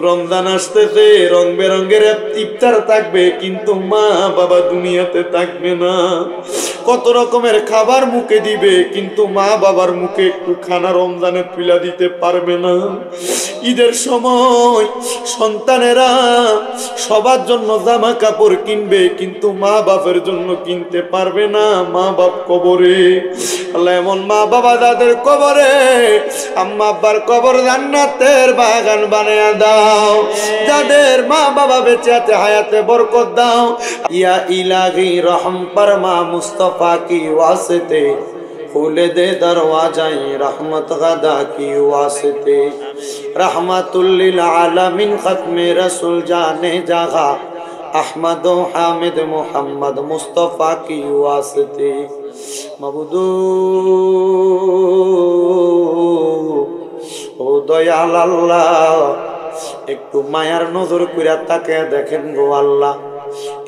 রমজান আসতেছে, রং বেরঙের ইফতার থাকবে, কিন্তু মা বাবা দুনিয়াতে থাকবে না। কত রকমের খাবার মুখে দিবে, কিন্তু মা বাবার মুখে একটু খানা রমজানে তুলে দিতে পারবে না। ঈদের সময় সন্তানেরা সবার জন্য জামা কাপড় কিনবে, কিন্তু মা বাবার জন্য কিনতে পারবে না। মা বাপ কবরে। আল্লাহ এমন মা বাবা যাদের কবরে, আম্মা আব্বার কবর জান্নাতের বাগান বানিয়ে দাও। যাদের মা বাবা বেঁচে আছে হায়াতে বরকত দাও। ইয়া ইলাহি রহম ফরমা মুস্তফা কি ওয়াসিতে, খুলে দে দরওয়াজায়ে रहमत गदा की वास्ते। रहमतुल लिल आलमीन खत्मे रसूल जाने जगह, अहमद हामिद मोहम्मद मुस्तफा की वास्ते। মাবুদু ও দয়াল আল্লাহ, একটু মায়ার নজর কইরা তাকে দেখেন গো আল্লাহ।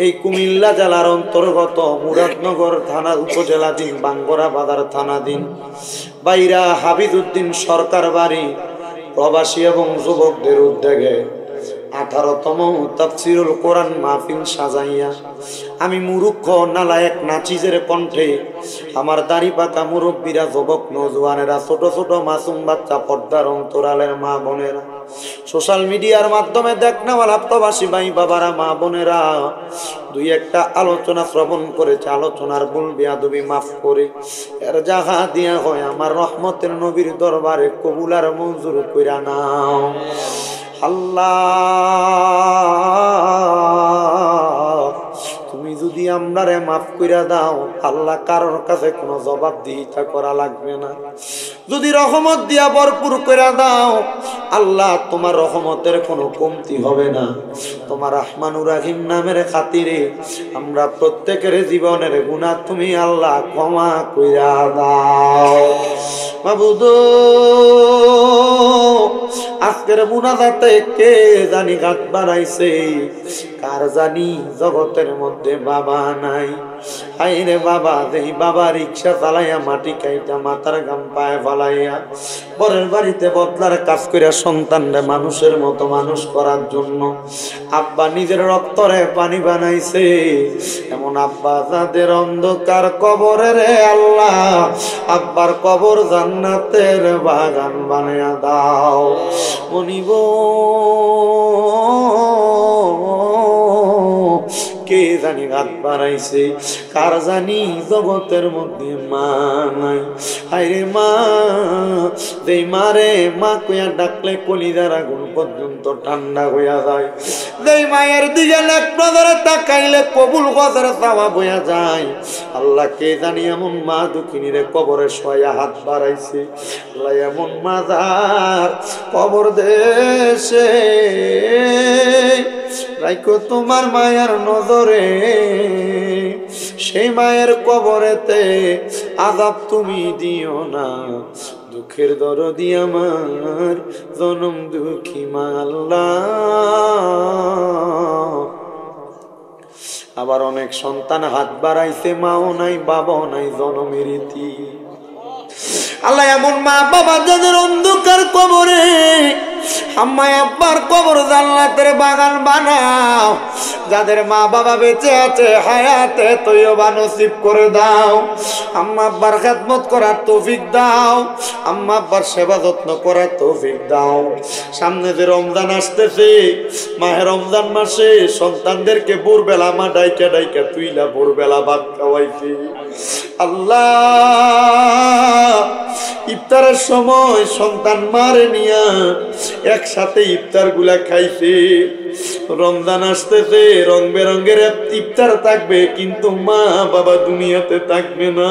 এই কুমিল্লা জেলার অন্তর্গত মুরাদনগর থানা উপজেলাধীন বাঙ্গরা বাজার থানাধীন বাইরা হাবিজউদ্দিন সরকার বাড়ি প্রবাসী এবং যুবকদের উদ্যোগে 18তম তাফসীরুল কোরআন মাহফিল সাজাইয়া আমি মুরুক্ষ নালায়েক নাচিজের কণ্ঠে আমার দাড়ি পাকা মুরব্বীরা, যুবক নওজোয়ানেরা, ছোট ছোট মাসুম বাচ্চা, পর্দার অন্তরালের মা বোনেরা, সোশ্যাল মিডিয়ার মাধ্যমে দেখনাওয়ালা প্রবাসী ভাই বাবারা, মা বোনেরা দুই একটা আলোচনা শ্রবণ করেছে। আলোচনার ভুল বেয়াদবি মাফ করে এর জাহা দিয়া হয় আমার রহমতের নবীর দরবারে কবুল আর মঞ্জুর কইরা নাও আল্লাহ। তুমি যদি আমরারে মাফ কইরা দাও আল্লাহ, কারোর কাছে কোনো জবাবদিহিতা করা লাগবে না। যদি রহমত দিয়া ভরপুর কইরা দাও আল্লাহ, তোমার রহমতের কোনো কমতি হবে না। তোমার রহমানুর রহিম নামের খাতিরে আমরা প্রত্যেকের জীবনের গুনাহ তুমি আল্লাহ ক্ষমা কইরা দাও। মাবুদ আজকের মুনাজাতে কে জানি গাত বাড়াইছে, কার জানি জগতের মধ্যে বাবা নাই। হাইরে বাবা, যেই বাবা রিক্সা চালাইয়া মাটি কাইটা মাথার গাম পায়ে ফালাইয়া পরের বাড়িতে বদলার কাজ করিয়া সন্তানরে মানুষের মতো মানুষ করার জন্য আব্বা নিজের রক্তরে পানি বানাইছে, এমন আব্বা যাদের অন্ধকার কবরে রে আল্লাহ, আব্বার কবর জান্নাতের বাগান বানায়া দাও। মনিব কে জানি হাত বাড়াইছে, কার জানি জগতের মধ্যে মা নাই। হায়রে মা, যেই মারে মা কইয়া ডাকলে কলিজার আগুন পর্যন্ত ঠান্ডা হইয়া যায়, যেই মায়ের দিকে এক নজরে তাকাইলে কবুল গজের চাওয়া বইয়া যায়। আল্লাহ কে জানি এমন মা দুঃখিনীরে কবরে শোয়া হাত বাড়াইছে। আল্লাহ এমন মা যার কবর দেশে রাইকো তোমার মায়ের নজরে, সেই মায়ের কবরেতে আযাব তুমি দিও না। দুঃখের দরদি আমার জনম দুঃখী মা আল্লাহ। আবার অনেক সন্তান হাত বাড়াইছে, মাও নাই বাবাও নাই, জনমের ইতি। আল্লাহ এমন মা বাবা যাদের অন্ধকার কবরে, আম্মা আব্বার কবর জান্নাতের বাগান বানাও। যাদের মা বাবা বেঁচে আছে হায়াতে তৈয়বা নসিব করে দাও। আম্মা আব্বার খেদমত করার তৌফিক দাও, আম্মা আব্বার সেবা যত্ন করার তৌফিক দাও। সামনে যে রমজান আসতেছে, মাহে রমজান মাসে সন্তানদেরকে ভোরবেলা মা ডাইকা ডাইকা তুইলা ভোরবেলা ভাত খাওয়াইছে। আল্লাহ ইফতারের সময় সন্তান মারে নিয়া একসাথে ইফতার গুলা খাইছে। রমজান আসতেছে, রং বেরঙের ইফতার থাকবে, কিন্তু মা বাবা দুনিয়াতে থাকবে না।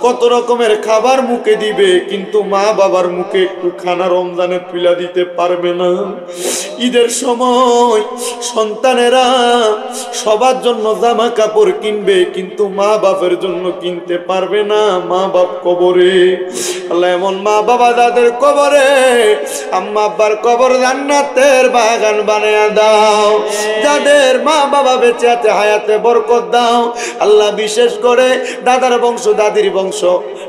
কত রকমের খাবার মুখে দিবে, কিন্তু মা বাবার মুখে একটু খানা রমজানে তুলে দিতে পারবে না। ঈদের সময় সন্তানেরা সবার জন্য জামা কাপড় কিনবে, কিন্তু মা বাবার জন্য কিনতে পারবে না। মা বাপ কবরে। আল্লাহ এমন মা বাবা যাদের কবরে, আম্মা আব্বার কবর জান্নাতের বাগান বানিয়ে দাও। যাদের মা বাবা বেঁচে আছে হায়াতে বরকত দাও। আল্লাহ বিশেষ করে দাদার বংশ দাদির বংশ বংশ,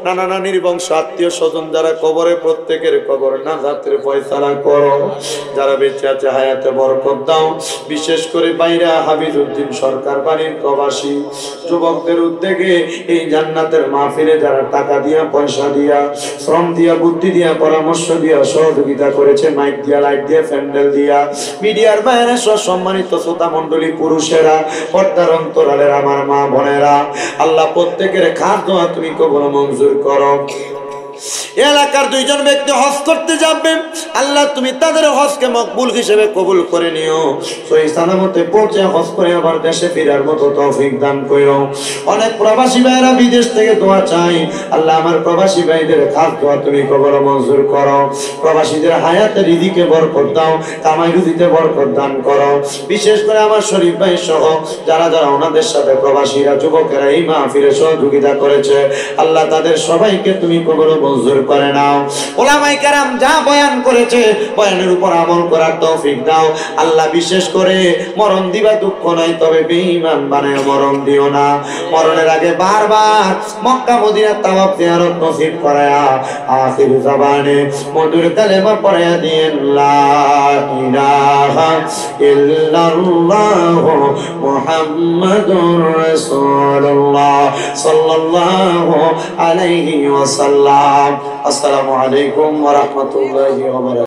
নানা নানির বংশ, আত্মীয় স্বজন যারা কবরে, প্রত্যেকের কবর নাজাতের ফয়সালা করো। যারা বেঁচে আছে হায়াতে বরকত দাও। বিশেষ করে বাইরা হাবিজউদ্দিন সরকার বাড়ির প্রবাসী যুবকদের উদ্যোগে এই জান্নাতের মাহফিলে যারা টাকা দিয়া, পয়সা দিয়া, শ্রম দিয়া, বুদ্ধি দিয়া, পরামর্শ দিয়া সহযোগিতা করেছে, মাইক দিয়া, লাইট দিয়া, প্যান্ডেল দিয়া, মিডিয়ার বাইরে সহ সম্মানিত শ্রোতা মণ্ডলী, পুরুষেরা, পর্দার অন্তরালের আমার মা বোনেরা, আল্লাহ প্রত্যেকের খাদ্য তুমি কবুল মঞ্জুর করো। এলাকার দুইজন ব্যক্তি হজ করতে যাবেন, আল্লাহ তুমি তাদের হজকে মকবুল হিসেবে কবুল করে নিও। সহি সালামতে পৌঁছে হজ করে আবার দেশে ফেরার মতো তৌফিক দান করো। অনেক প্রবাসী ভাইরা বিদেশ থেকে দোয়া চাই, আল্লাহ আমার প্রবাসী ভাইদের খাস দোয়া তুমি কবুল মঞ্জুর করো। প্রবাসীদের হায়াতে রিজিকে বরকত দাও, কামাই রুজিতে বরকত দান করো। বিশেষ করে আমার শরীফ ভাই সহ যারা যারা ওনাদের সাথে প্রবাসীরা, যুবকেরা এই মাহফিলে সহযোগিতা করেছে, আল্লাহ তাদের সবাইকে তুমি কবুল মঞ্জুর করে নাও। ওলামায়ে কেরাম যা বয়ান করেছে, বয়ানের উপর আমল করার তৌফিক দাও। আল্লাহ বিশেষ করে মরণ দিবা দুঃখ নাই, তবে বেঈমান বানায় মরণ দিও না। মরণের আগে বারবার মক্কা মদিনা তাওয়াফ জিয়ারত নসিব করায়া আখির জবানে মধুর কালেমা পড়ায়া দিয়েন লা ইলাহা ইল্লাল্লাহু মুহাম্মাদুর রাসূলুল্লাহ সাল্লাল্লাহু আলাইহি ওয়াসাল্লাম। আসসালামু আলাইকুম ওয়া রাহমাতুল্লাহি ওয়া বারাকাতুহু।